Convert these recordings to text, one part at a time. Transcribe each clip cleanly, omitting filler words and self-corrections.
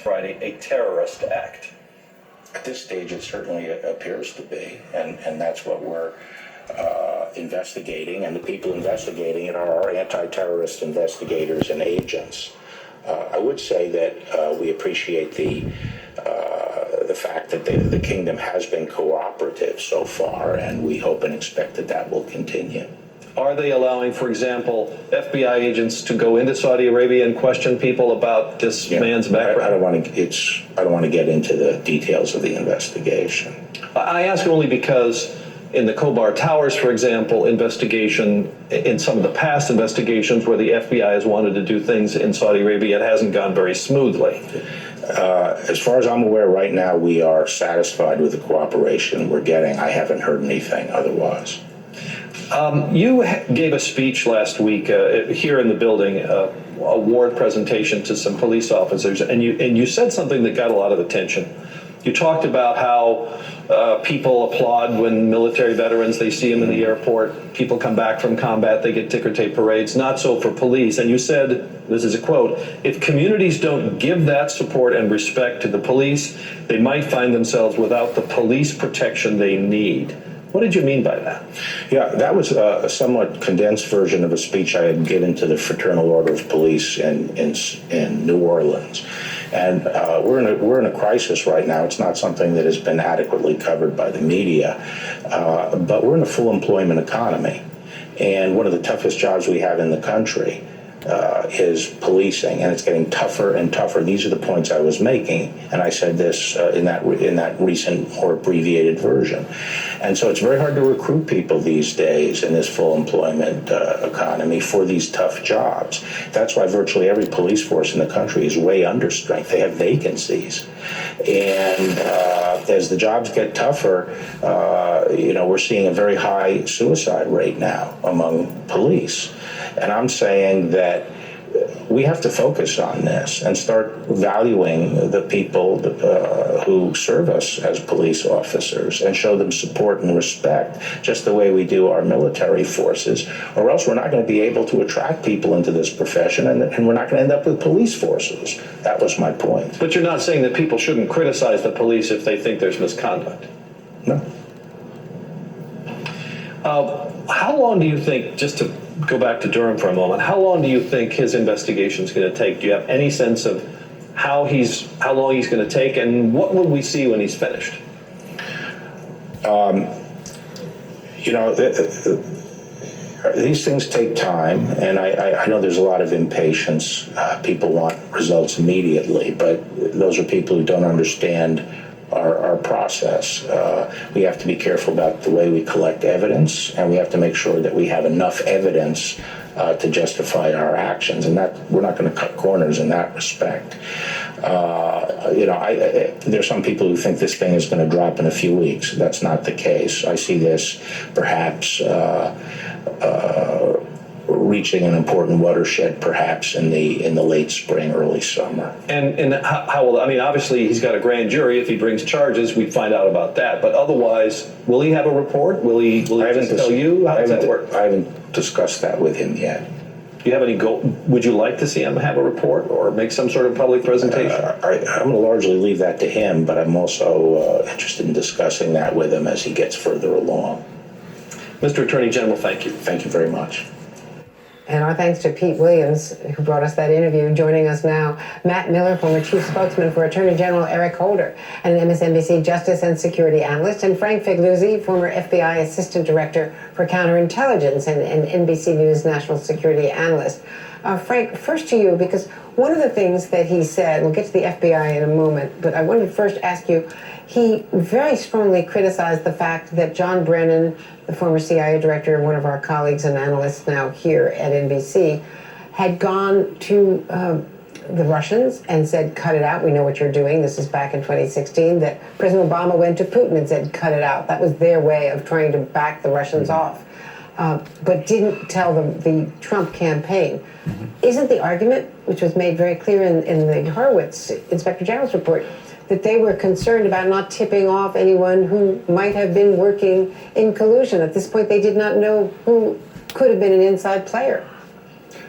Friday a terrorist act? At this stage, it certainly appears to be, and that's what we're investigating, and the people investigating it are our anti-terrorist investigators and agents. I would say that we appreciate the fact that the kingdom has been cooperative so far, and we hope and expect that that will continue. Are they allowing, for example, FBI agents to go into Saudi Arabia and question people about this man's background? I don't want to get into the details of the investigation. I ask only because in the Khobar Towers, for example, investigation, in some of the past investigations where the FBI has wanted to do things in Saudi Arabia, it hasn't gone very smoothly. As far as I'm aware, right now, we are satisfied with the cooperation we're getting. I haven't heard anything otherwise. You gave a speech last week here in the building, a award presentation to some police officers, and you said something that got a lot of attention. You talked about how people applaud when military veterans, they see them in the airport, people come back from combat, they get ticker tape parades, not so for police. And you said, this is a quote, "If communities don't give that support and respect to the police, they might find themselves without the police protection they need." What did you mean by that? Yeah, that was a somewhat condensed version of a speech I had given to the Fraternal Order of Police in New Orleans. And we're in a crisis right now. It's not something that has been adequately covered by the media, but we're in a full employment economy. And one of the toughest jobs we have in the country is policing, and it's getting tougher and tougher. These are the points I was making, and I said this in that recent, more abbreviated version. And so it's very hard to recruit people these days in this full employment economy for these tough jobs. That's why virtually every police force in the country is way under strength. They have vacancies, and as the jobs get tougher, we're seeing a very high suicide rate now among police. And I'm saying that we have to focus on this and start valuing the people who serve us as police officers and show them support and respect, just the way we do our military forces, or else we're not going to be able to attract people into this profession, and we're not going to end up with police forces. That was my point. But you're not saying that people shouldn't criticize the police if they think there's misconduct? No. How long do you think, just to go back to Durham for a moment, how long do you think his investigation is going to take? Do you have any sense of how long he's going to take, and what will we see when he's finished? These things take time, and I know there's a lot of impatience. People want results immediately, but those are people who don't understand our process. We have to be careful about the way we collect evidence, and we have to make sure that we have enough evidence to justify our actions, and that we're not going to cut corners in that respect. There's some people who think this thing is going to drop in a few weeks. That's not the case. I see this perhaps reaching an important watershed, perhaps in the late spring, early summer. And how will, I mean, obviously he's got a grand jury. If he brings charges, we'd find out about that. But otherwise, will he have a report? Will he just tell you? How does that work? I haven't discussed that with him yet. Do you have any goal? Would you like to see him have a report or make some sort of public presentation? I'm going to largely leave that to him, but I'm also interested in discussing that with him as he gets further along. Mr. Attorney General, thank you. Thank you very much. And our thanks to Pete Williams, who brought us that interview. Joining us now, Matt Miller, former chief spokesman for Attorney General Eric Holder, and an MSNBC justice and security analyst, and Frank Figliuzzi, former FBI assistant director for counterintelligence and NBC News national security analyst. Frank, first to you, because one of the things that he said, we'll get to the FBI in a moment, but I wanted to first ask you, he very strongly criticized the fact that John Brennan, the former CIA director and one of our colleagues and analysts now here at NBC, had gone to the Russians and said, cut it out, we know what you're doing. This is back in 2016, that President Obama went to Putin and said, cut it out. That was their way of trying to back the Russians off, but didn't tell them the Trump campaign. Isn't the argument, which was made very clear in the Horowitz Inspector General's report, that they were concerned about not tipping off anyone who might have been working in collusion? At this point, they did not know who could have been an inside player.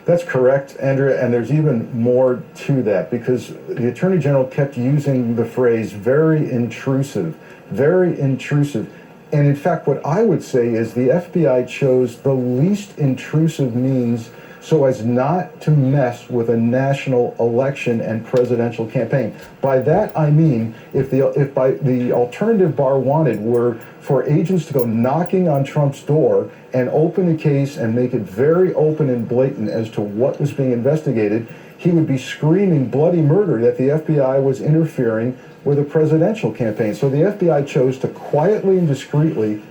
That's correct, Andrea, and there's even more to that because the Attorney General kept using the phrase very intrusive, very intrusive. And in fact, what I would say is the FBI chose the least intrusive means so as not to mess with a national election and presidential campaign. By that I mean, if the alternative Barr wanted were for agents to go knocking on Trump's door and open a case and make it very open and blatant as to what was being investigated, he would be screaming bloody murder that the FBI was interfering with a presidential campaign. So the FBI chose to quietly and discreetly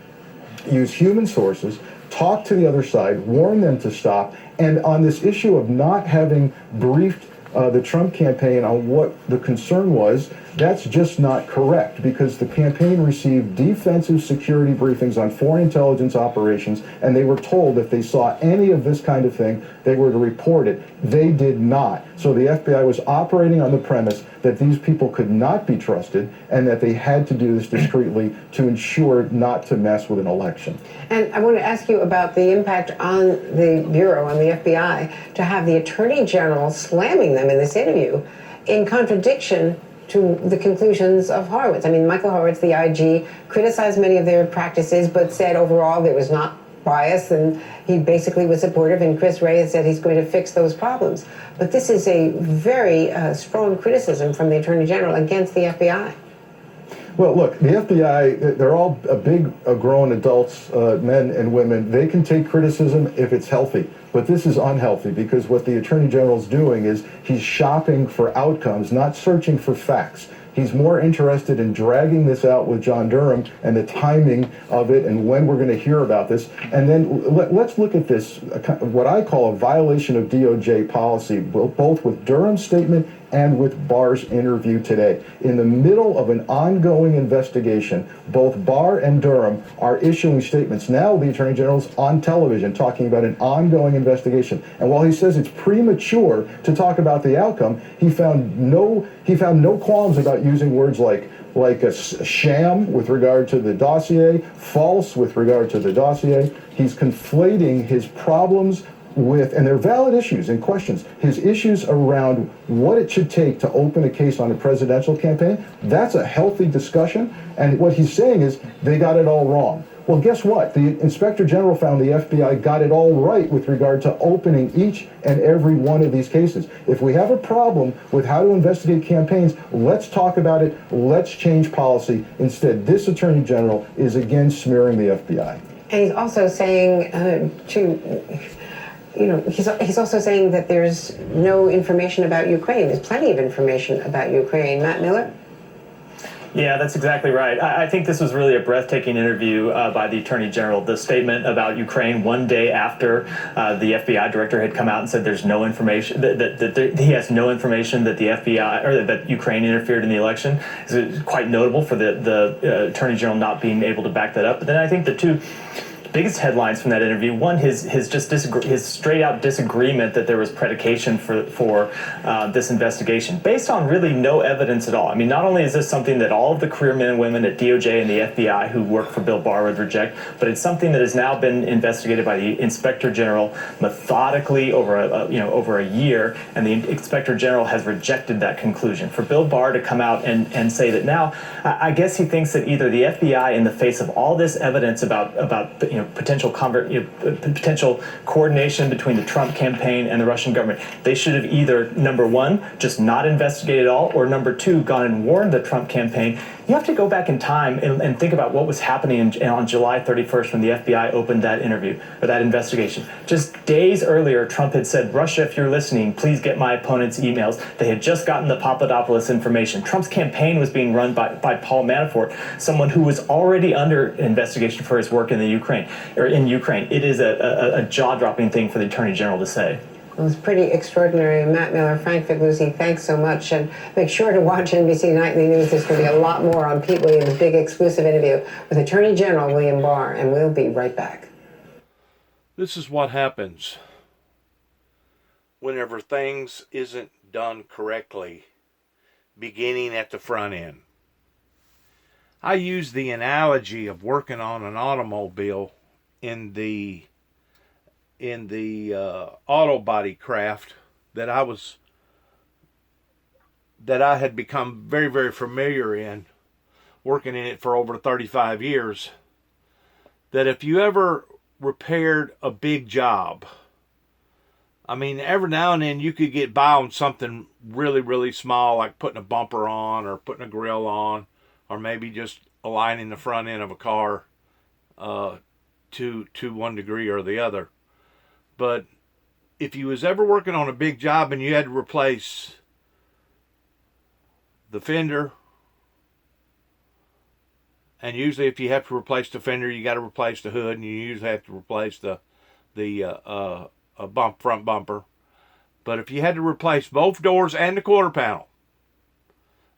use human sources, talk to the other side, warn them to stop, and on this issue of not having briefed the Trump campaign on what the concern was, that's just not correct because the campaign received defensive security briefings on foreign intelligence operations, and they were told if they saw any of this kind of thing, they were to report it. They did not. So the FBI was operating on the premise that these people could not be trusted and that they had to do this discreetly to ensure not to mess with an election. And I want to ask you about the impact on the Bureau, on the FBI, to have the Attorney General slamming them in this interview in contradiction to the conclusions of Horowitz. I mean, Michael Horowitz, the IG, criticized many of their practices, but said overall there was not bias, and he basically was supportive, and Chris Wray has said he's going to fix those problems. But this is a very strong criticism from the Attorney General against the FBI. Well, look, the FBI, they're all big, grown adults, men and women. They can take criticism if it's healthy. But this is unhealthy because what the Attorney General's doing is he's shopping for outcomes, not searching for facts. He's more interested in dragging this out with John Durham and the timing of it and when we're going to hear about this. And then let's look at this, what I call a violation of DOJ policy, both with Durham's statement and with Barr's interview today. In the middle of an ongoing investigation, both Barr and Durham are issuing statements. Now the Attorney General's on television talking about an ongoing investigation. And while he says it's premature to talk about the outcome, he found no qualms about using words like a sham with regard to the dossier, false with regard to the dossier. He's conflating his problems with, and they're valid issues and questions, his issues around what it should take to open a case on a presidential campaign. That's a healthy discussion, and what he's saying is they got it all wrong. Well, guess what? The Inspector General found the FBI got it all right with regard to opening each and every one of these cases. If we have a problem with how to investigate campaigns, let's talk about it. Let's change policy. Instead, this Attorney General is again smearing the FBI. And he's also saying he's also saying that there's no information about Ukraine. There's plenty of information about Ukraine. Matt Miller? Yeah, that's exactly right. I think this was really a breathtaking interview by the Attorney General. The statement about Ukraine one day after the FBI director had come out and said there's no information, that he has no information that the FBI or that Ukraine interfered in the election is quite notable for the Attorney General not being able to back that up. But then I think the two biggest headlines from that interview, one, his straight out disagreement that there was predication for this investigation based on really no evidence at all. I mean, not only is this something that all of the career men and women at DOJ and the FBI who work for Bill Barr would reject, but it's something that has now been investigated by the Inspector General methodically over a year, and the Inspector General has rejected that conclusion. For Bill Barr to come out and say that now, I guess he thinks that either the FBI, in the face of all this evidence about potential coordination between the Trump campaign and the Russian government, they should have either, number one, just not investigated at all, or number two, gone and warned the Trump campaign. You have to go back in time and think about what was happening on July 31st when the FBI opened that interview or that investigation. Just days earlier, Trump had said, Russia, if you're listening, please get my opponent's emails. They had just gotten the Papadopoulos information. Trump's campaign was being run by Paul Manafort, someone who was already under investigation for his work in Ukraine. It is a jaw-dropping thing for the Attorney General to say. It was pretty extraordinary. Matt Miller, Frank Figliuzzi, thanks so much. And make sure to watch NBC Nightly News. There's going to be a lot more on Pete Williams' big exclusive interview with Attorney General William Barr, and we'll be right back. This is what happens whenever things isn't done correctly, beginning at the front end. I use the analogy of working on an automobile in the auto body craft that I had become very, very familiar in, working in it for over 35 years, that if you ever repaired a big job, I mean, every now and then you could get by on something really, really small, like putting a bumper on or putting a grill on, or maybe just aligning the front end of a car to one degree or the other. But if you was ever working on a big job and you had to replace the fender, and usually if you have to replace the fender, you got to replace the hood, and you usually have to replace the front bumper. But if you had to replace both doors and the quarter panel,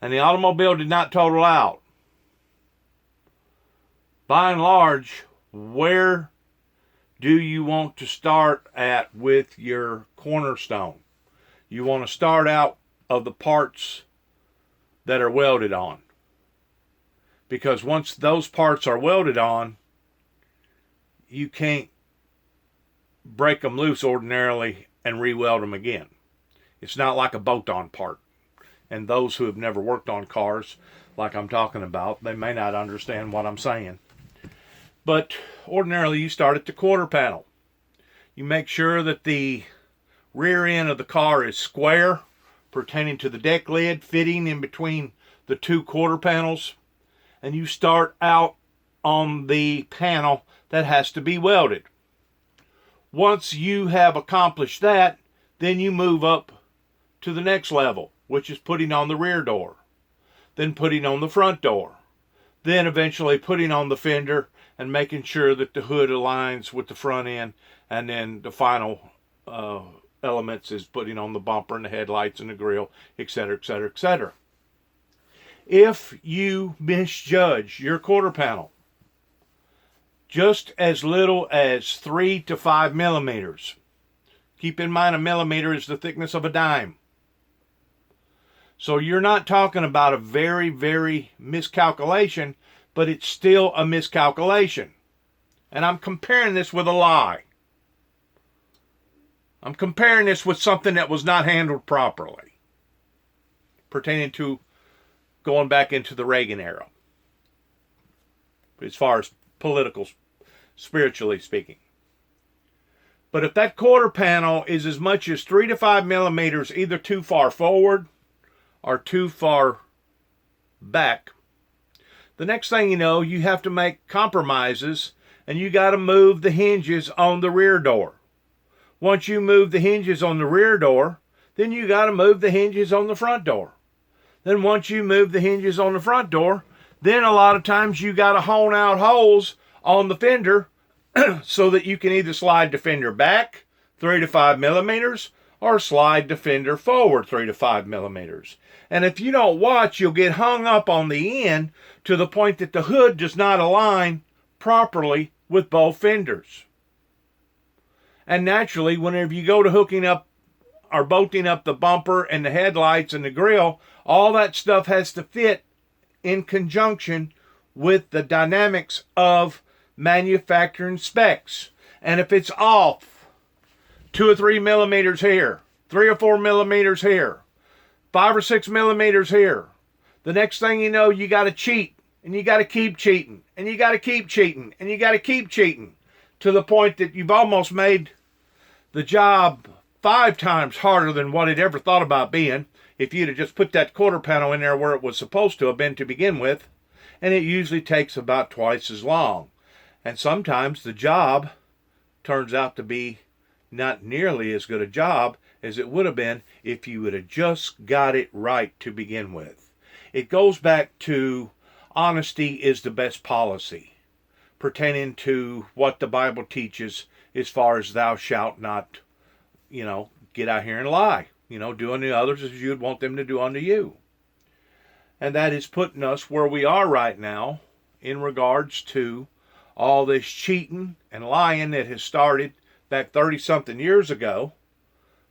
and the automobile did not total out, by and large, where do you want to start at with your cornerstone? You want to start out of the parts that are welded on. Because once those parts are welded on, you can't break them loose ordinarily and re-weld them again. It's not like a bolt-on part. And those who have never worked on cars, like I'm talking about, they may not understand what I'm saying. But ordinarily you start at the quarter panel. You make sure that the rear end of the car is square, pertaining to the deck lid, fitting in between the two quarter panels. And you start out on the panel that has to be welded. Once you have accomplished that, then you move up to the next level, which is putting on the rear door, then putting on the front door, then eventually putting on the fender and making sure that the hood aligns with the front end, and then the final elements is putting on the bumper and the headlights and the grill, etc., etc., etc. If you misjudge your quarter panel just as little as 3 to 5 millimeters, keep in mind a millimeter is the thickness of a dime. So you're not talking about a very, very miscalculation, but it's still a miscalculation. And I'm comparing this with a lie. I'm comparing this with something that was not handled properly, pertaining to going back into the Reagan era, as far as political, spiritually speaking. But if that quarter panel is as much as 3 to 5 millimeters either too far forward or too far back, the next thing you know, you have to make compromises, and you got to move the hinges on the rear door. Once you move the hinges on the rear door, then you got to move the hinges on the front door. Then once you move the hinges on the front door, then a lot of times you got to hone out holes on the fender so that you can either slide the fender back 3 to 5 millimeters or slide the fender forward 3 to 5 millimeters. And if you don't watch, you'll get hung up on the end to the point that the hood does not align properly with both fenders. And naturally, whenever you go to hooking up or bolting up the bumper and the headlights and the grill, all that stuff has to fit in conjunction with the dynamics of manufacturing specs. And if it's off 2 or 3 millimeters here, 3 or 4 millimeters here, 5 or 6 millimeters here, the next thing you know, you got to cheat, and you got to keep cheating, and you got to keep cheating, and you got to keep cheating, to the point that you've almost made the job 5 times harder than what it ever thought about being if you'd have just put that quarter panel in there where it was supposed to have been to begin with. And it usually takes about twice as long. And sometimes the job turns out to be not nearly as good a job as it would have been if you would have just got it right to begin with. It goes back to honesty is the best policy, pertaining to what the Bible teaches as far as thou shalt not, get out here and lie, do unto others as you would want them to do unto you. And that is putting us where we are right now in regards to all this cheating and lying that has started back 30-something years ago,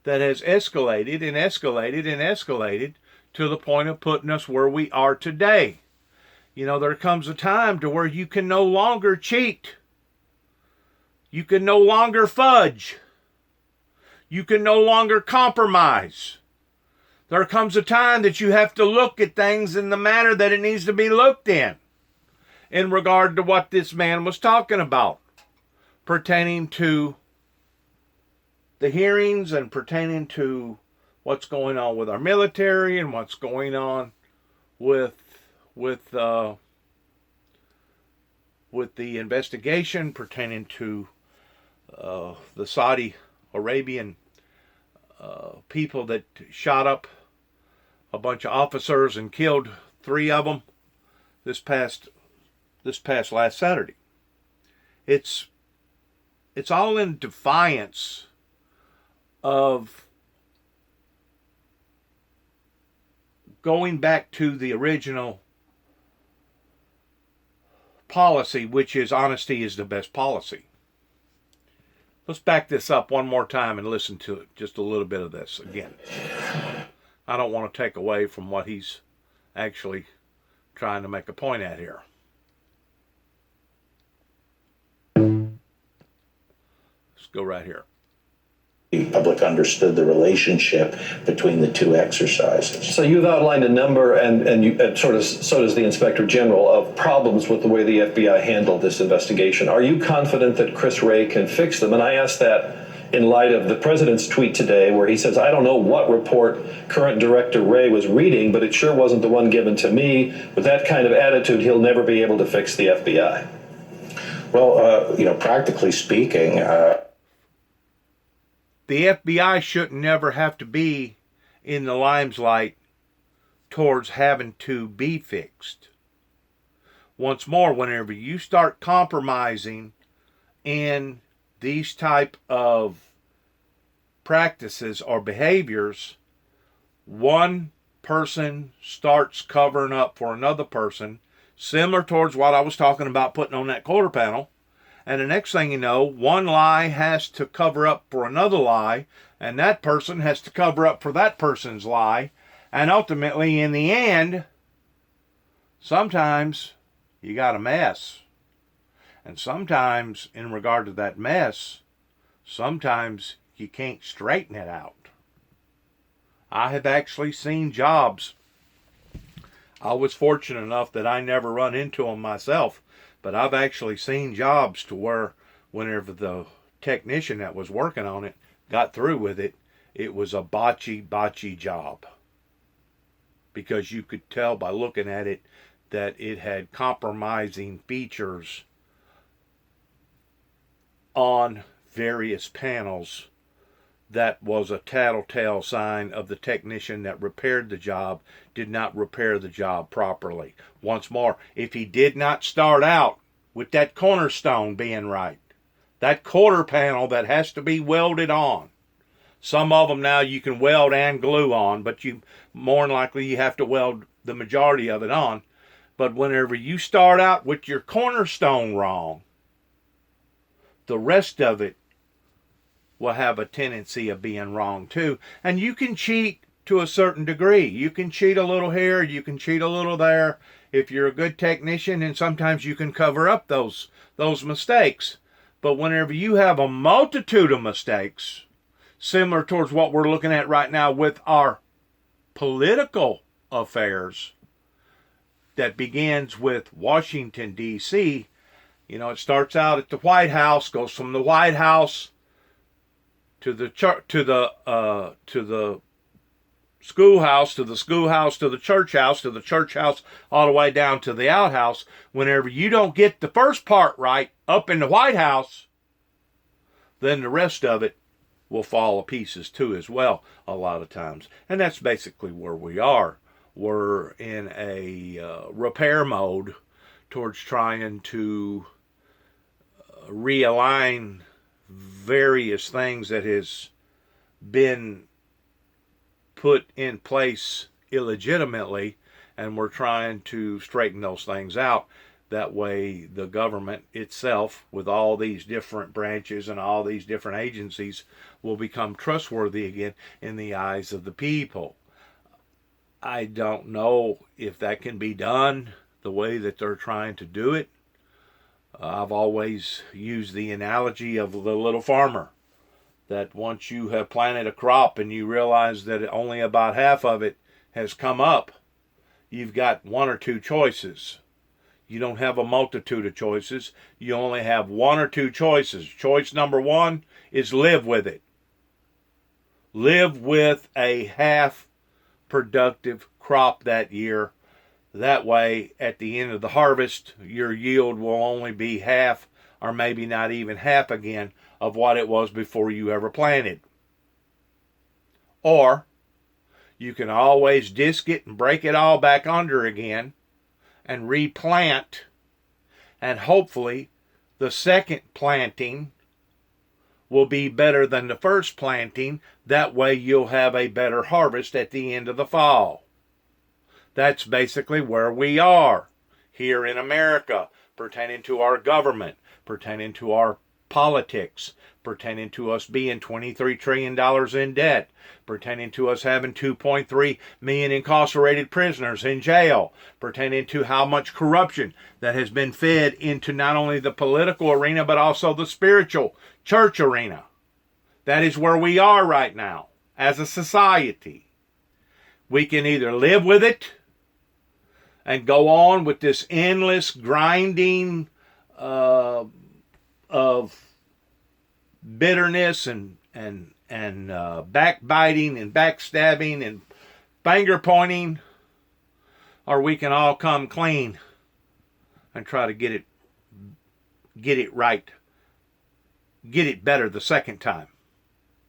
that has escalated and escalated and escalated to the point of putting us where we are today. There comes a time to where you can no longer cheat. You can no longer fudge. You can no longer compromise. There comes a time that you have to look at things in the manner that it needs to be looked in regard to what this man was talking about, pertaining to the hearings and pertaining to what's going on with our military and what's going on with the investigation pertaining to the Saudi Arabian people that shot up a bunch of officers and killed 3 of them this past last Saturday. It's all in defiance of going back to the original policy, which is honesty is the best policy. Let's back this up one more time and listen to it, just a little bit of this again. I don't want to take away from what he's actually trying to make a point at here. Let's go right here. The public understood the relationship between the two exercises. So you've outlined a number, and so does the Inspector General, of problems with the way the FBI handled this investigation. Are you confident that Chris Wray can fix them? And I ask that in light of the president's tweet today where he says, I don't know what report current Director Wray was reading, but it sure wasn't the one given to me. With that kind of attitude, he'll never be able to fix the FBI. Well, practically speaking, the FBI shouldn't never have to be in the limelight towards having to be fixed. Once more, whenever you start compromising in these type of practices or behaviors, one person starts covering up for another person, similar towards what I was talking about putting on that quarter panel. And the next thing you know, one lie has to cover up for another lie, and that person has to cover up for that person's lie. And ultimately, in the end, sometimes you got a mess. And sometimes, in regard to that mess, sometimes you can't straighten it out. I have actually seen jobs. I was fortunate enough that I never run into them myself. But I've actually seen jobs to where whenever the technician that was working on it got through with it, it was a botchy job. Because you could tell by looking at it that it had compromising features on various panels that was a tattletale sign of the technician that repaired the job did not repair the job properly. Once more, if he did not start out with that cornerstone being right, that quarter panel that has to be welded on. Some of them now you can weld and glue on, but you more than likely you have to weld the majority of it on. But whenever you start out with your cornerstone wrong, the rest of it will have a tendency of being wrong too. And you can cheat to a certain degree. You can cheat a little here, you can cheat a little there. If you're a good technician, and sometimes you can cover up those mistakes. But whenever you have a multitude of mistakes, similar towards what we're looking at right now with our political affairs, that begins with Washington, D.C., it starts out at the White House, goes from the White House to the schoolhouse, to the schoolhouse, to the church house, all the way down to the outhouse. Whenever you don't get the first part right up in the White House, then the rest of it will fall to pieces too as well a lot of times. And that's basically where we are. We're in a repair mode towards trying to realign various things that has been put in place illegitimately, and we're trying to straighten those things out. That way the government itself, with all these different branches and all these different agencies, will become trustworthy again in the eyes of the people. I don't know if that can be done the way that they're trying to do it. I've always used the analogy of the little farmer, that once you have planted a crop and you realize that only about half of it has come up, you've got one or two choices. You don't have a multitude of choices. You only have one or two choices. Choice number one is live with it. Live with a half productive crop that year. That way, at the end of the harvest, your yield will only be half, or maybe not even half again, of what it was before you ever planted. Or, you can always disc it and break it all back under again and replant, and hopefully the second planting will be better than the first planting. That way you'll have a better harvest at the end of the fall. That's basically where we are here in America, pertaining to our government, pertaining to our politics, pertaining to us being $23 trillion in debt, pertaining to us having 2.3 million incarcerated prisoners in jail, pertaining to how much corruption that has been fed into not only the political arena but also the spiritual church arena. That is where we are right now as a society. We can either live with it and go on with this endless grinding of bitterness and backbiting and backstabbing and finger pointing, or we can all come clean and try to get it right, get it better the second time.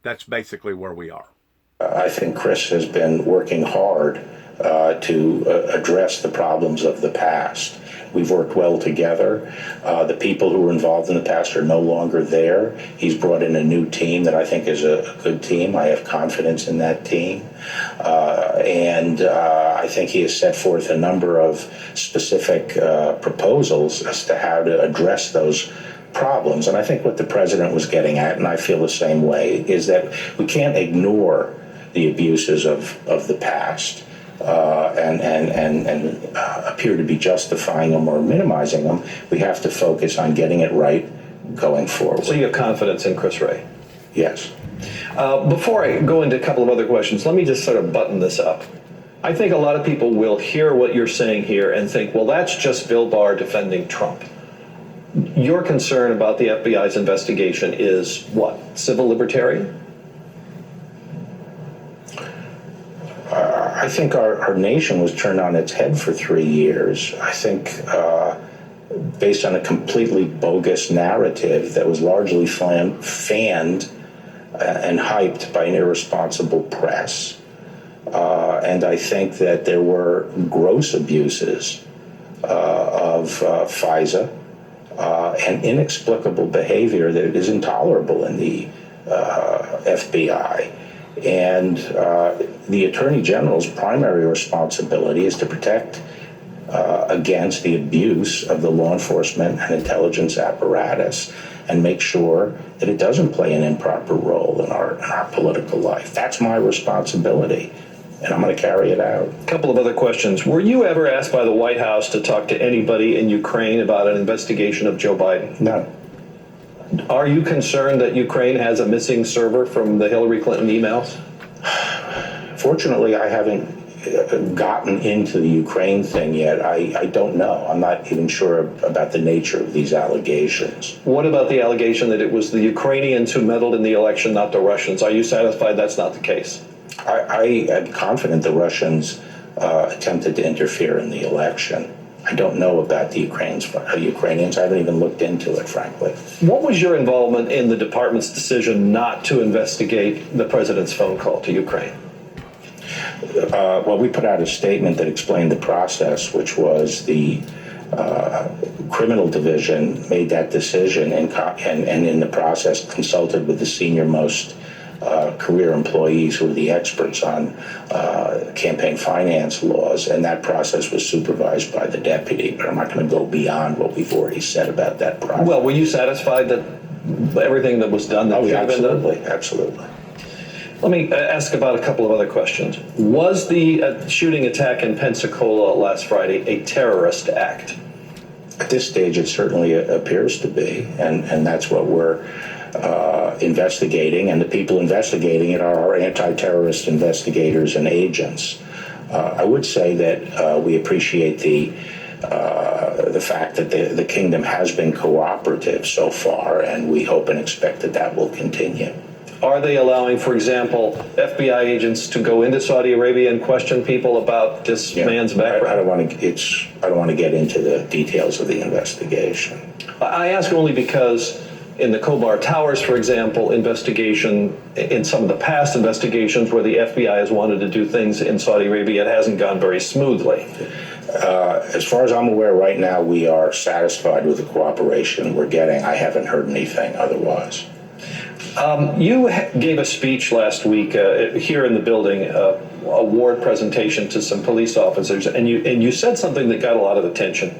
That's basically where we are. I think Chris has been working hard to address the problems of the past. We've worked well together. The people who were involved in the past are no longer there. He's brought in a new team that I think is a good team. I have confidence in that team. And I think he has set forth a number of specific proposals as to how to address those problems. And I think what the president was getting at, and I feel the same way, is that we can't ignore the abuses of the past and appear to be justifying them or minimizing them. We have to focus on getting it right going forward. So you have confidence in Chris Wray? Yes. Before I go into a couple of other questions, let me just sort of button this up. I think a lot of people will hear what you're saying here and think, well, that's just Bill Barr defending Trump. Your concern about the FBI's investigation is what? Civil libertarian? I think our nation was turned on its head for 3 years. I think based on a completely bogus narrative that was largely fanned and hyped by an irresponsible press. And I think that there were gross abuses of FISA and inexplicable behavior that is intolerable in the FBI. And the Attorney General's primary responsibility is to protect against the abuse of the law enforcement and intelligence apparatus and make sure that it doesn't play an improper role in our political life. That's my responsibility, and I'm going to carry it out. A couple of other questions. Were you ever asked by the White House to talk to anybody in Ukraine about an investigation of Joe Biden? No. Are you concerned that Ukraine has a missing server from the Hillary Clinton emails? Fortunately, I haven't gotten into the Ukraine thing yet. I don't know. I'm not even sure about the nature of these allegations. What about the allegation that it was the Ukrainians who meddled in the election, not the Russians? Are you satisfied that's not the case? I am confident the Russians attempted to interfere in the election. I don't know about the Ukrainians. I haven't even looked into it, frankly. What was your involvement in the department's decision not to investigate the president's phone call to Ukraine? Well, we put out a statement that explained the process, which was the criminal division made that decision and in the process consulted with the senior most career employees who are the experts on campaign finance laws, and that process was supervised by the deputy. But I'm not going to go beyond what we've already said about that process. Well, were you satisfied that everything that was done that should have been done? Absolutely. Let me ask about a couple of other questions. Was the shooting attack in Pensacola last Friday a terrorist act? At this stage, it certainly appears to be, and that's what we're investigating, and the people investigating it are our anti-terrorist investigators and agents. I would say that we appreciate the fact that the kingdom has been cooperative so far, and we hope and expect that that will continue. Are they allowing, for example, FBI agents to go into Saudi Arabia and question people about this man's background? I don't want to get into the details of the investigation. I ask only because in the Khobar Towers, for example, investigation, in some of the past investigations where the FBI has wanted to do things in Saudi Arabia, it hasn't gone very smoothly. As far as I'm aware right now, we are satisfied with the cooperation we're getting. I haven't heard anything otherwise. You gave a speech last week here in the building, a award presentation to some police officers, and you said something that got a lot of attention.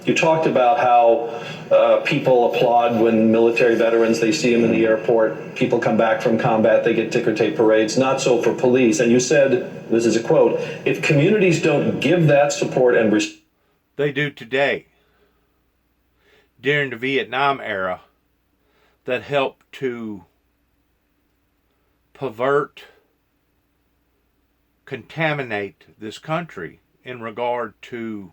You talked about how people applaud when military veterans, they see them in the airport, people come back from combat, they get ticker tape parades, not so for police. And you said, this is a quote, if communities don't give that support and they do today, during the Vietnam era, that helped to pervert, contaminate this country in regard to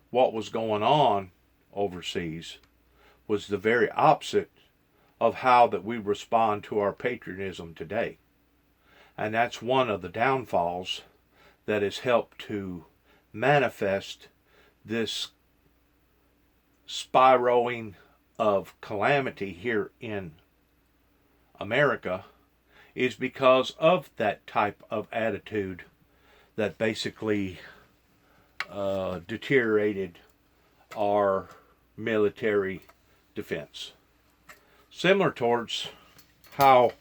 what was going on overseas, was the very opposite of how that we respond to our patriotism today. And that's one of the downfalls that has helped to manifest this spiraling of calamity here in America, is because of that type of attitude that basically deteriorated our military defense. Similar towards how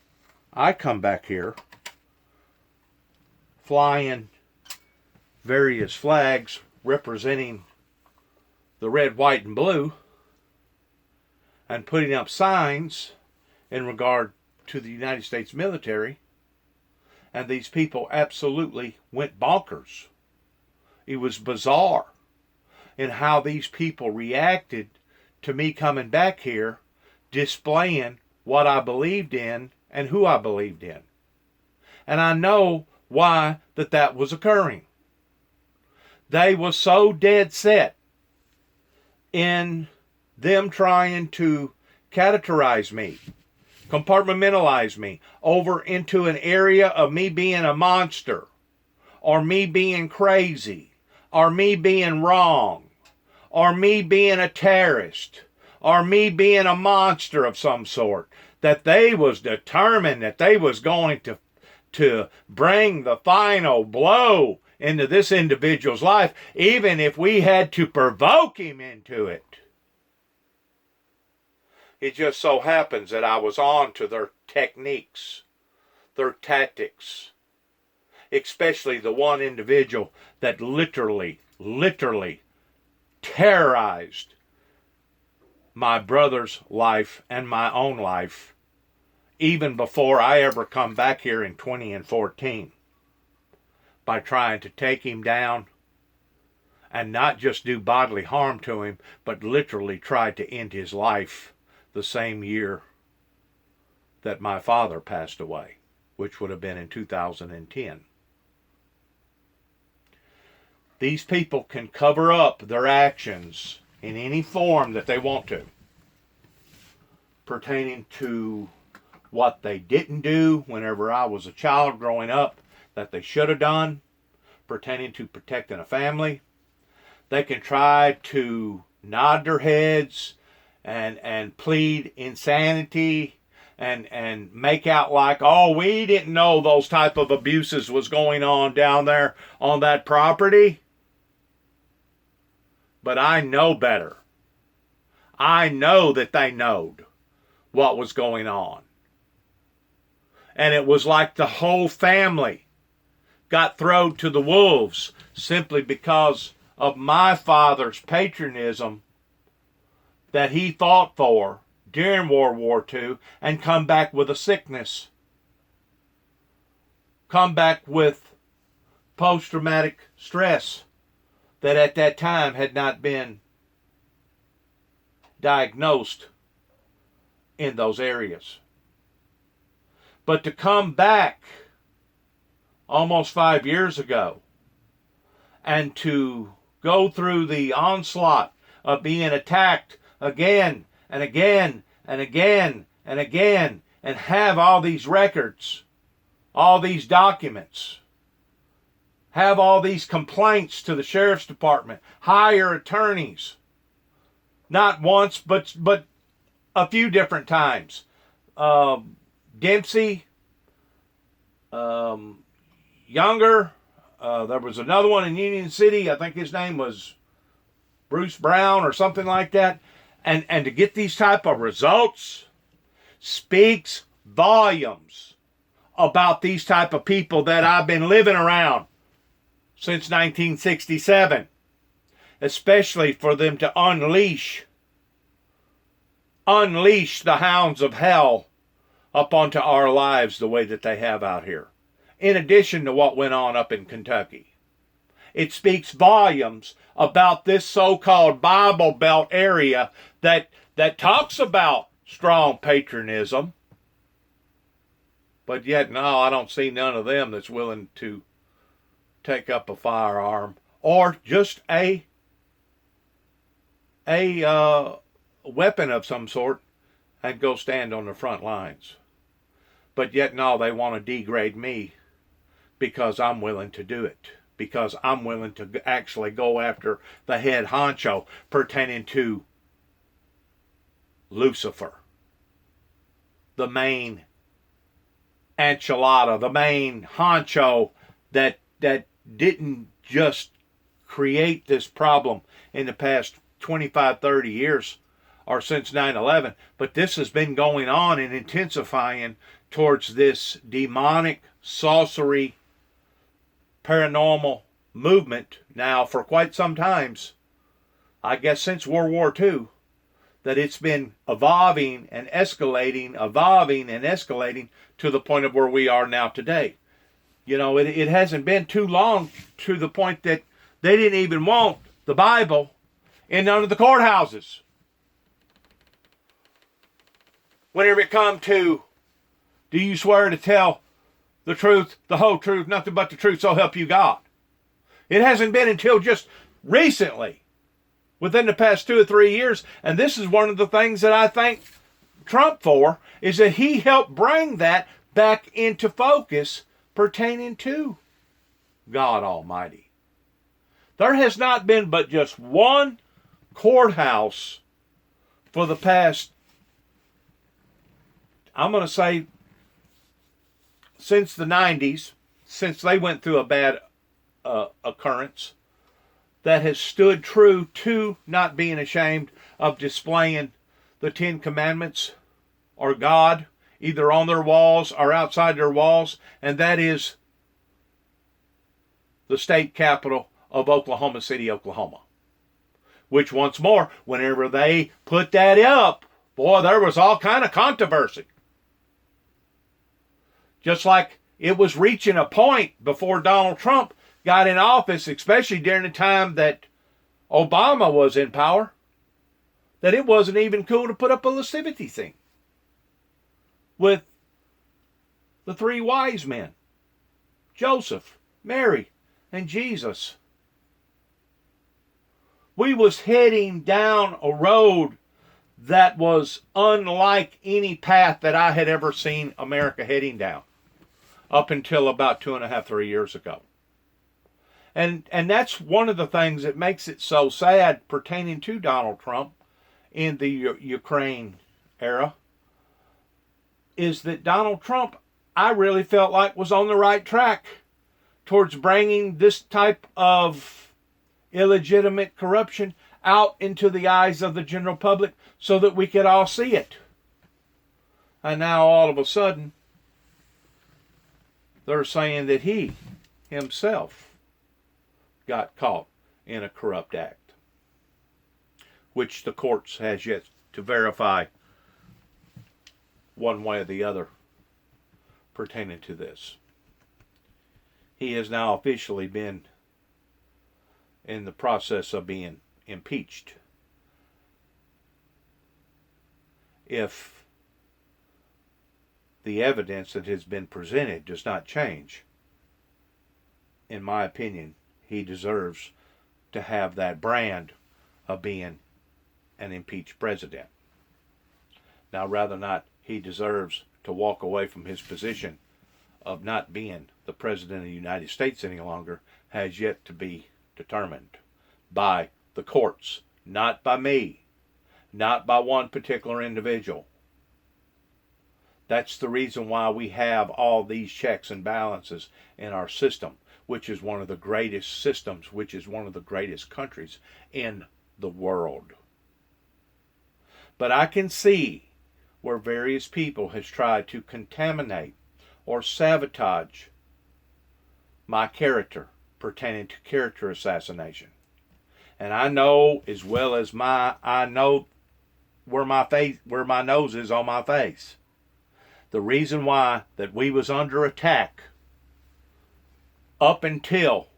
I come back here flying various flags representing the red, white, and blue, and putting up signs in regard to the United States military, and these people absolutely went bonkers. It was bizarre in how these people reacted to me coming back here, displaying what I believed in and who I believed in. And I know why that was occurring. They were so dead set in them trying to categorize me, compartmentalize me over into an area of me being a monster, or me being crazy, or me being wrong, or me being a terrorist, or me being a monster of some sort, that they was determined that they was going to bring the final blow into this individual's life, even if we had to provoke him into it. It just so happens that I was on to their techniques, their tactics, especially the one individual that literally terrorized my brother's life and my own life, even before I ever come back here in 2014, by trying to take him down and not just do bodily harm to him, but literally tried to end his life the same year that my father passed away, which would have been in 2010. These people can cover up their actions in any form that they want to, pertaining to what they didn't do whenever I was a child growing up that they should have done, pertaining to protecting a family. They can try to nod their heads and plead insanity and make out like, oh, we didn't know those type of abuses was going on down there on that property. But I know better. I know that they knowed what was going on. And it was like the whole family got thrown to the wolves simply because of my father's patriotism that he fought for during World War II and come back with a sickness. Come back with post-traumatic stress that at that time had not been diagnosed in those areas. But to come back almost 5 years ago and to go through the onslaught of being attacked again and again and again and again, and have all these records, all these documents, have all these complaints to the sheriff's department, hire attorneys, not once but a few different times. Dempsey, Younger, there was another one in Union City, I think his name was Bruce Brown or something like that, and to get these type of results speaks volumes about these type of people that I've been living around since 1967, especially for them to unleash the hounds of hell up onto our lives the way that they have out here, in addition to what went on up in Kentucky. It speaks volumes about this so-called Bible Belt area that talks about strong patriotism, but yet no, I don't see none of them that's willing to take up a firearm or just a weapon of some sort and go stand on the front lines. But yet no, they want to degrade me because I'm willing to do it, because I'm willing to actually go after the head honcho pertaining to Lucifer, the main enchilada, the main honcho that didn't just create this problem in the past 25, 30 years or since 9/11, but this has been going on and intensifying towards this demonic, sorcery, paranormal movement now for quite some times. I guess since World War II, that it's been evolving and escalating to the point of where we are now today. You know, it hasn't been too long to the point that they didn't even want the Bible in none of the courthouses. Whenever it come to, do you swear to tell the truth, the whole truth, nothing but the truth, so help you God? It hasn't been until just recently, within the past 2 or 3 years, and this is one of the things that I thank Trump for, is that he helped bring that back into focus pertaining to God Almighty. There has not been but just one courthouse for the past, I'm going to say, since the 90s, since they went through a bad occurrence, that has stood true to not being ashamed of displaying the 10 Commandments or God, either on their walls or outside their walls, and that is the state capital of Oklahoma City, Oklahoma. Which, once more, whenever they put that up, boy, there was all kind of controversy. Just like it was reaching a point before Donald Trump got in office, especially during the time that Obama was in power, that it wasn't even cool to put up a nativity thing with the 3 wise men, Joseph, Mary, and Jesus. We was heading down a road that was unlike any path that I had ever seen America heading down up until about 2.5, 3 years ago. And that's one of the things that makes it so sad pertaining to Donald Trump in the Ukraine era, is that Donald Trump, I really felt like, was on the right track towards bringing this type of illegitimate corruption out into the eyes of the general public so that we could all see it. And now all of a sudden, they're saying that he himself got caught in a corrupt act, which the courts has yet to verify one way or the other pertaining to this. He has now officially been in the process of being impeached. if the evidence that has been presented does not change. In my opinion, he deserves to have that brand of being an impeached president. Now, rather not, he deserves to walk away from his position of not being the President of the United States any longer has yet to be determined by the courts, not by me, not by one particular individual. That's the reason why we have all these checks and balances in our system, which is one of the greatest systems, which is one of the greatest countries in the world. But I can see where various people has tried to contaminate or sabotage my character pertaining to character assassination. And I know as well as I know where my nose is on my face. The reason why that we was under attack up until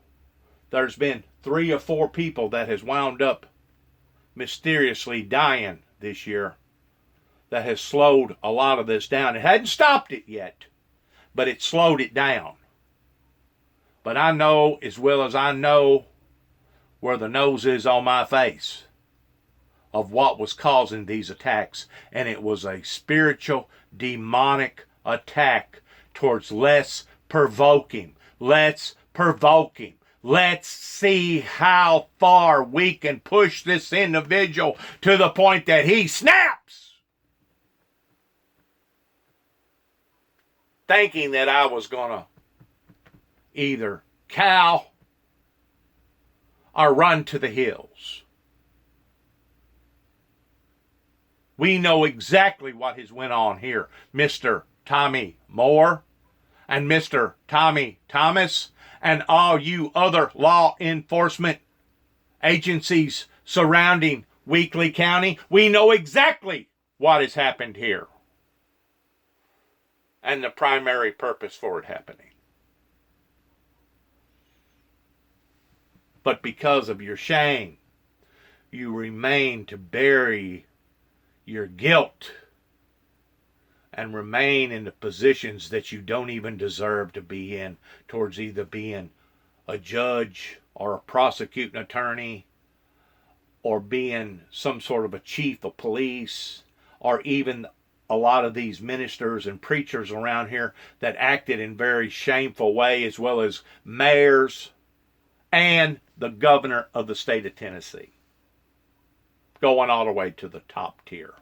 there's been 3 or 4 people that has wound up mysteriously dying this year, that has slowed a lot of this down. It hadn't stopped it yet, but it slowed it down. But I know as well as I know where the nose is on my face of what was causing these attacks, and it was a spiritual, demonic attack towards let's provoke him. Let's provoke him. Let's see how far we can push this individual to the point that he snaps. Thinking that I was going to either cow or run to the hills. We know exactly what has went on here, Mr. Tommy Moore and Mr. Tommy Thomas and all you other law enforcement agencies surrounding Weakley County. We know exactly what has happened here and the primary purpose for it happening. But because of your shame, you remain to bury your guilt and remain in the positions that you don't even deserve to be in, towards either being a judge or a prosecuting attorney or being some sort of a chief of police, or even a lot of these ministers and preachers around here that acted in very shameful way, as well as mayors and the governor of the state of Tennessee, going all the way to the top tier,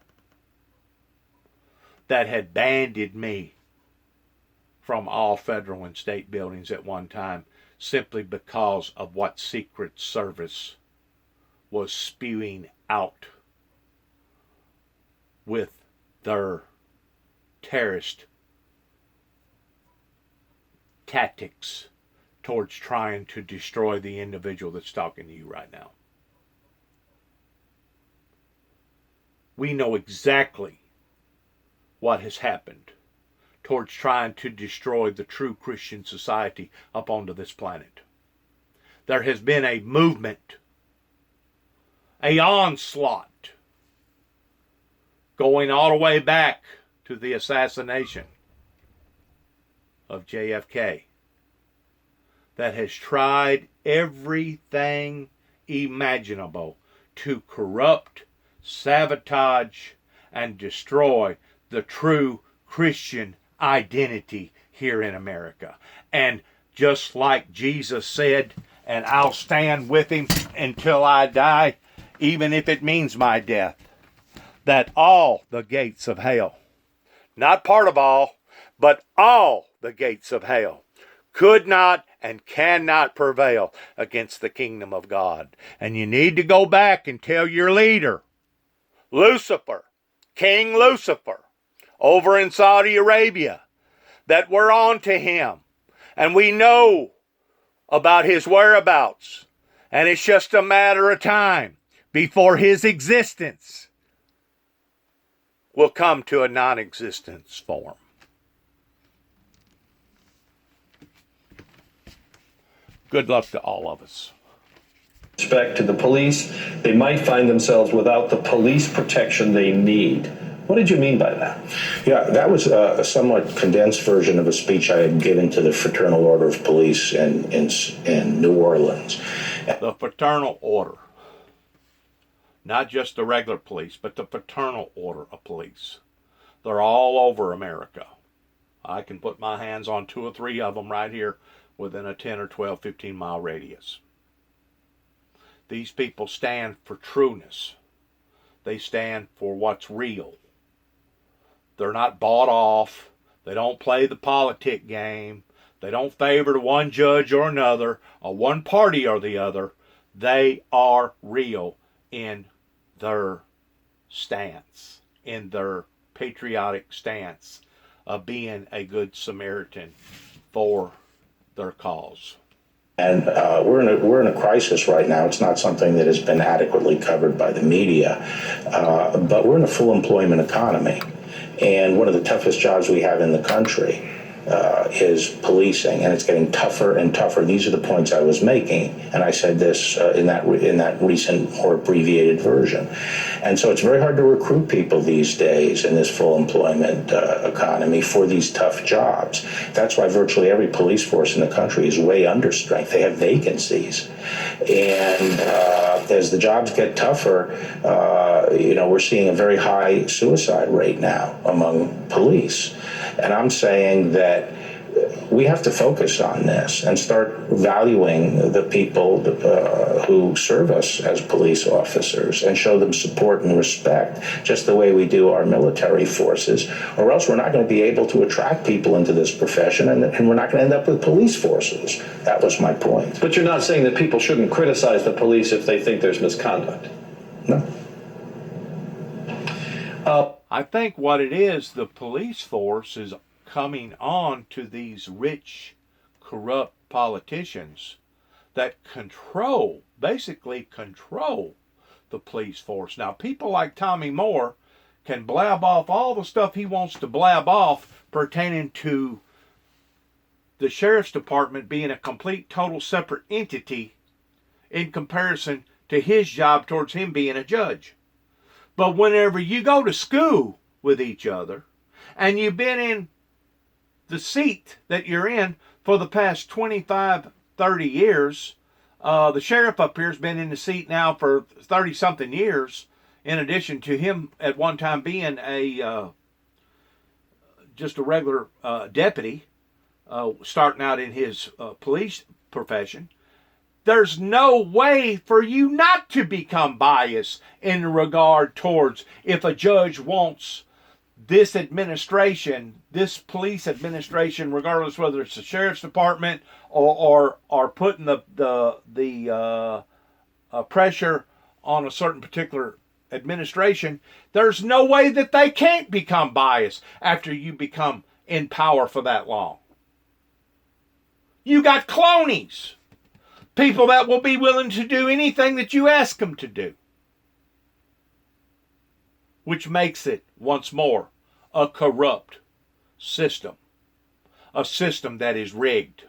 that had banded me from all federal and state buildings at one time simply because of what Secret Service was spewing out with their terrorist tactics towards trying to destroy the individual that's talking to you right now. We know exactly what has happened towards trying to destroy the true Christian society up onto this planet. There has been a movement, a onslaught, going all the way back to the assassination of JFK, that has tried everything imaginable to corrupt, sabotage, and destroy the true Christian identity here in America. And just like Jesus said, and I'll stand with him until I die, even if it means my death, that all the gates of hell, not part of all, but all the gates of hell, could not and cannot prevail against the kingdom of God. And you need to go back and tell your leader, Lucifer, King Lucifer, over in Saudi Arabia, that we're on to him. And we know about his whereabouts. And it's just a matter of time before his existence will come to a non-existence form. Good luck to all of us. Respect to the police, they might find themselves without the police protection they need What did you mean by that? Yeah, that was a somewhat condensed version of a speech I had given to the Fraternal Order of Police in New Orleans. The Fraternal Order. Not just the regular police, but the Fraternal Order of Police. They're all over America. I can put my hands on 2 or 3 of them right here within a 10 or 12, 15 mile radius. These people stand for trueness. They stand for what's real. They're not bought off. They don't play the politic game. They don't favor one judge or another, or one party or the other. They are real in their stance, in their patriotic stance of being a good Samaritan for their cause. And we're in a crisis right now. It's not something that has been adequately covered by the media, but we're in a full employment economy. And one of the toughest jobs we have in the country is policing, and it's getting tougher and tougher. These are the points I was making, and I said this in that recent or abbreviated version. And so it's very hard to recruit people these days in this full employment economy for these tough jobs. That's why virtually every police force in the country is way under strength. They have vacancies, and as the jobs get tougher, we're seeing a very high suicide rate now among police. And I'm saying that we have to focus on this and start valuing the people who serve us as police officers and show them support and respect, just the way we do our military forces, or else we're not going to be able to attract people into this profession, and we're not going to end up with police forces. That was my point. But you're not saying that people shouldn't criticize the police if they think there's misconduct. No. I think what it is, the police force is coming on to these rich, corrupt politicians that basically control the police force. Now, people like Tommy Moore can blab off all the stuff he wants to blab off pertaining to the sheriff's department being a complete, total separate entity in comparison to his job towards him being a judge. But whenever you go to school with each other, and you've been in the seat that you're in for the past 25, 30 years, the sheriff up here has been in the seat now for 30-something years, in addition to him at one time being just a regular deputy, starting out in his police profession. There's no way for you not to become biased in regard towards if a judge wants this administration, this police administration, regardless whether it's the sheriff's department or putting the pressure on a certain particular administration. There's no way that they can't become biased after you become in power for that long. You got clonies. People that will be willing to do anything that you ask them to do. Which makes it, once more, a corrupt system. A system that is rigged.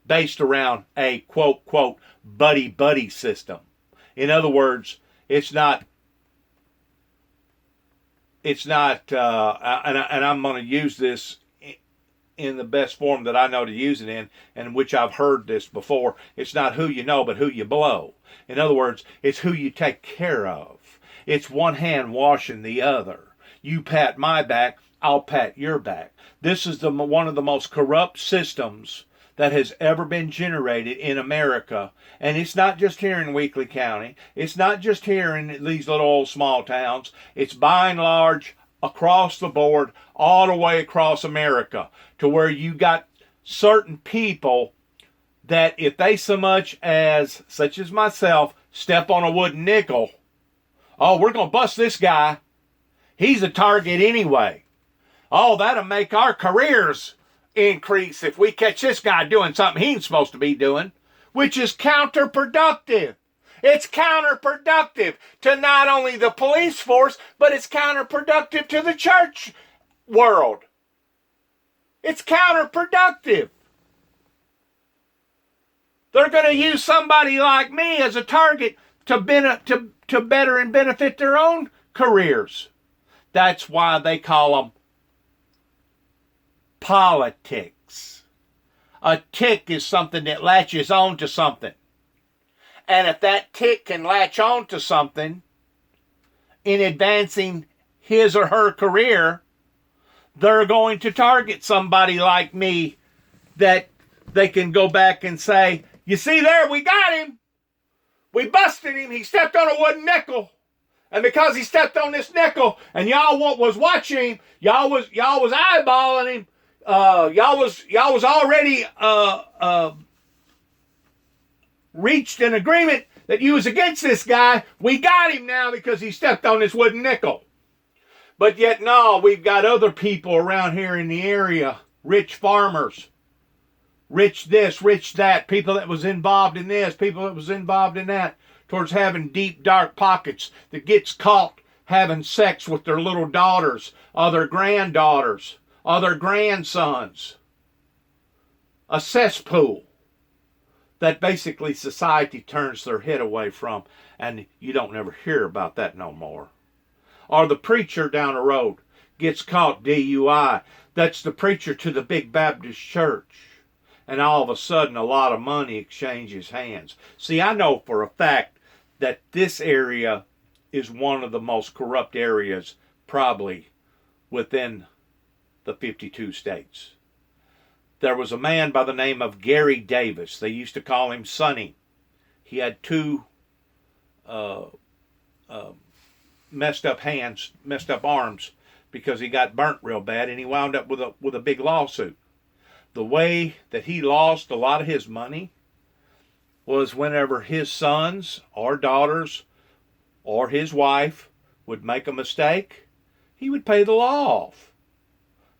Based around a quote, buddy system. In other words, it's not, and I'm going to use this in the best form that I know to use it in, and which I've heard this before. It's not who you know, but who you blow. In other words, it's who you take care of. It's one hand washing the other. You pat my back, I'll pat your back. This is one of the most corrupt systems that has ever been generated in America. And it's not just here in Weakley County. It's not just here in these little old small towns. It's by and large across the board, all the way across America, to where you got certain people that if they so much as, such as myself, step on a wooden nickel, oh, we're going to bust this guy. He's a target anyway. Oh, that'll make our careers increase if we catch this guy doing something he ain't supposed to be doing, which is counterproductive. It's counterproductive to not only the police force, but it's counterproductive to the church world. It's counterproductive. They're going to use somebody like me as a target to better and benefit their own careers. That's why they call them politics. A tick is something that latches on to something. And if that tick can latch on to something in advancing his or her career, they're going to target somebody like me that they can go back and say, you see there, we got him. We busted him. He stepped on a wooden nickel. And because he stepped on this nickel and y'all was watching him, y'all was eyeballing him, y'all was already reached an agreement that you was against this guy. We got him now because he stepped on this wooden nickel. But yet, no, we've got other people around here in the area, rich farmers, rich this, rich that, people that was involved in this, people that was involved in that, towards having deep, dark pockets, that gets caught having sex with their little daughters, other granddaughters, other grandsons. A cesspool that basically society turns their head away from, and you don't never hear about that no more. Or the preacher down the road gets caught DUI. That's the preacher to the big Baptist church. And all of a sudden a lot of money exchanges hands. See, I know for a fact that this area is one of the most corrupt areas probably within the 52 states. There was a man by the name of Gary Davis. They used to call him Sonny. He had two messed up hands, messed up arms, because he got burnt real bad, and he wound up with a big lawsuit. The way that he lost a lot of his money was whenever his sons or daughters or his wife would make a mistake, he would pay the law off.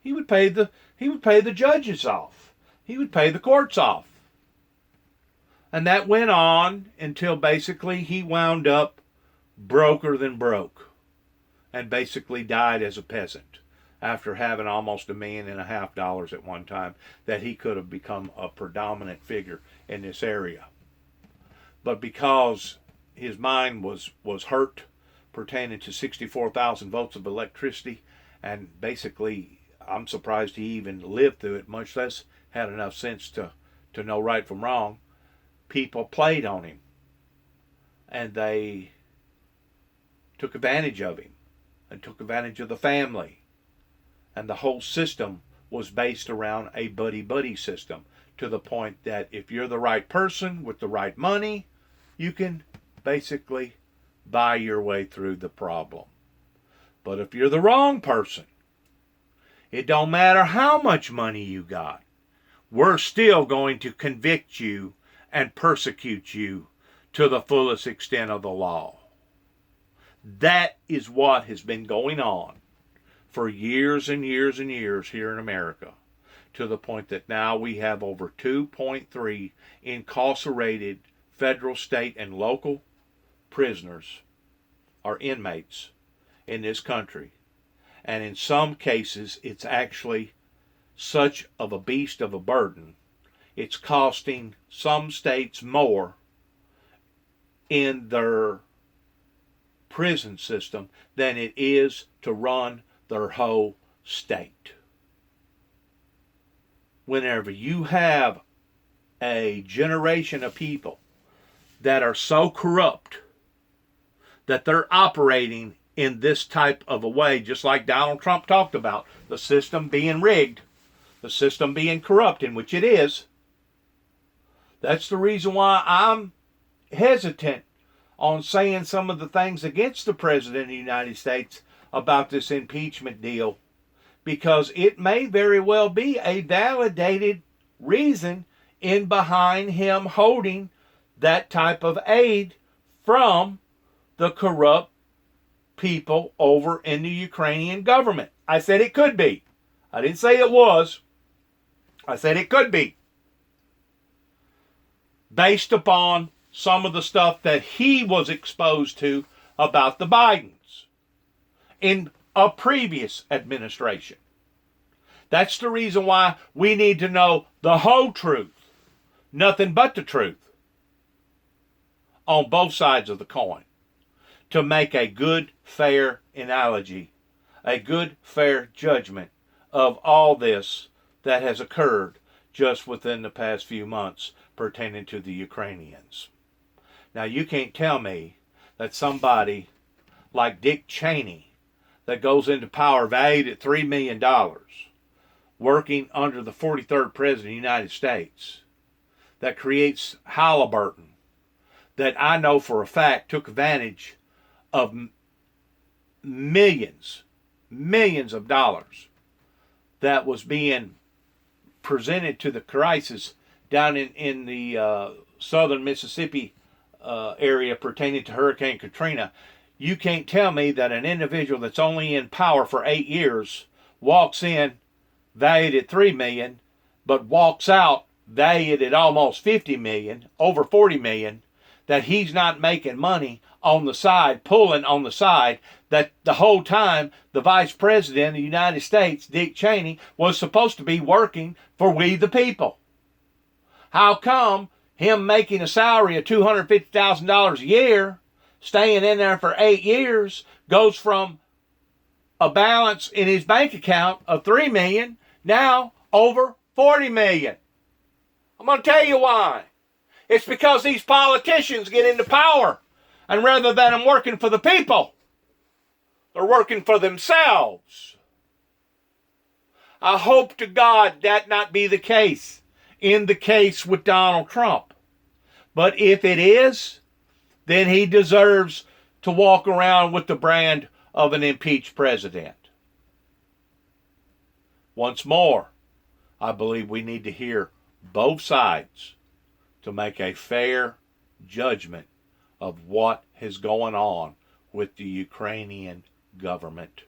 He would pay the judges off. He would pay the courts off. And that went on until basically he wound up broker than broke, and basically died as a peasant after having almost $1.5 million at one time, that he could have become a predominant figure in this area. But because his mind was hurt pertaining to 64,000 volts of electricity, and basically I'm surprised he even lived through it, much less had enough sense to know right from wrong, people played on him, and they took advantage of him and took advantage of the family. And the whole system was based around a buddy-buddy system, to the point that if you're the right person with the right money, you can basically buy your way through the problem. But if you're the wrong person, it don't matter how much money you got, we're still going to convict you and persecute you to the fullest extent of the law. That is what has been going on for years and years and years here in America, to the point that now we have over 2.3 incarcerated federal, state, and local prisoners or inmates in this country. And in some cases, it's actually such of a beast of a burden, it's costing some states more in their prison system than it is to run their whole state. Whenever you have a generation of people that are so corrupt that they're operating in this type of a way, just like Donald Trump talked about, the system being rigged, the system being corrupt, in which it is, that's the reason why I'm hesitant on saying some of the things against the President of the United States about this impeachment deal, because it may very well be a validated reason in behind him holding that type of aid from the corrupt people over in the Ukrainian government. I said it could be. I didn't say it was. I said it could be. Based upon some of the stuff that he was exposed to about the Bidens in a previous administration. That's the reason why we need to know the whole truth, nothing but the truth, on both sides of the coin, to make a good, fair analogy a good, fair judgment of all this that has occurred just within the past few months pertaining to the Ukrainians. Now, you can't tell me that somebody like Dick Cheney, that goes into power valued at $3 million, working under the 43rd President of the United States, that creates Halliburton, that I know for a fact took advantage of millions of dollars that was being presented to the crisis down in the southern Mississippi area pertaining to Hurricane Katrina. You can't tell me that an individual that's only in power for 8 years walks in valued at $3 million, but walks out valued at almost $50 million, over $40 million, that he's not making money on the side, pulling on the side, that the whole time the Vice President of the United States, Dick Cheney, was supposed to be working for we the people. How come him making a salary of $250,000 a year, staying in there for 8 years, goes from a balance in his bank account of $3 million, now over $40 million? I'm going to tell you why. It's because these politicians get into power, and rather than them working for the people, they're working for themselves. I hope to God that not be the case in the case with Donald Trump. But if it is, then he deserves to walk around with the brand of an impeached president. Once more, I believe we need to hear both sides to make a fair judgment of what is going on with the Ukrainian government.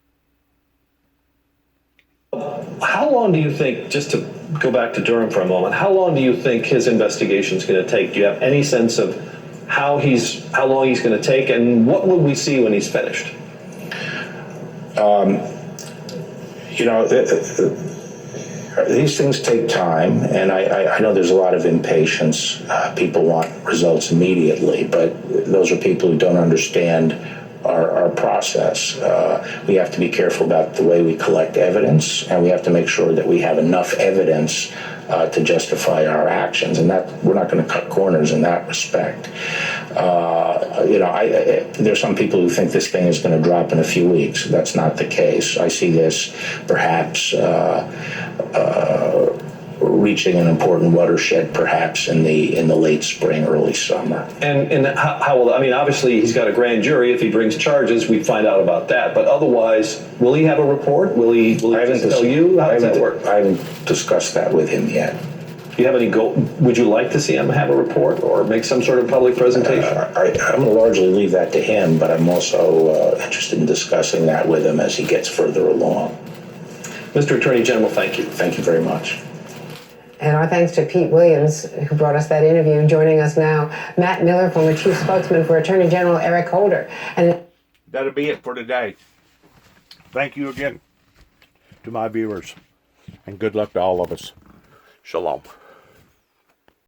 How long do you think, just to go back to Durham for a moment, how long do you think his investigation is going to take? Do you have any sense of how long he's going to take, and what will we see when he's finished? These things take time, and I know there's a lot of impatience. People want results immediately, but those are people who don't understand our process. We have to be careful about the way we collect evidence, and we have to make sure that we have enough evidence to justify our actions, and that we're not going to cut corners in that respect. There's some people who think this thing is going to drop in a few weeks. That's not the case. I see this perhaps reaching an important watershed, perhaps in the late spring, early summer. And how will, obviously he's got a grand jury. If he brings charges, we find out about that. But otherwise, will he have a report? Will he just tell you? How does that work? I haven't discussed that with him yet. Do you have any would you like to see him have a report or make some sort of public presentation? I'm going to largely leave that to him, but I'm also interested in discussing that with him as he gets further along. Mr. Attorney General, thank you. Thank you very much. And our thanks to Pete Williams, who brought us that interview. Joining us now, Matt Miller, former chief spokesman for Attorney General Eric Holder. And that'll be it for today. Thank you again to my viewers, and good luck to all of us. Shalom.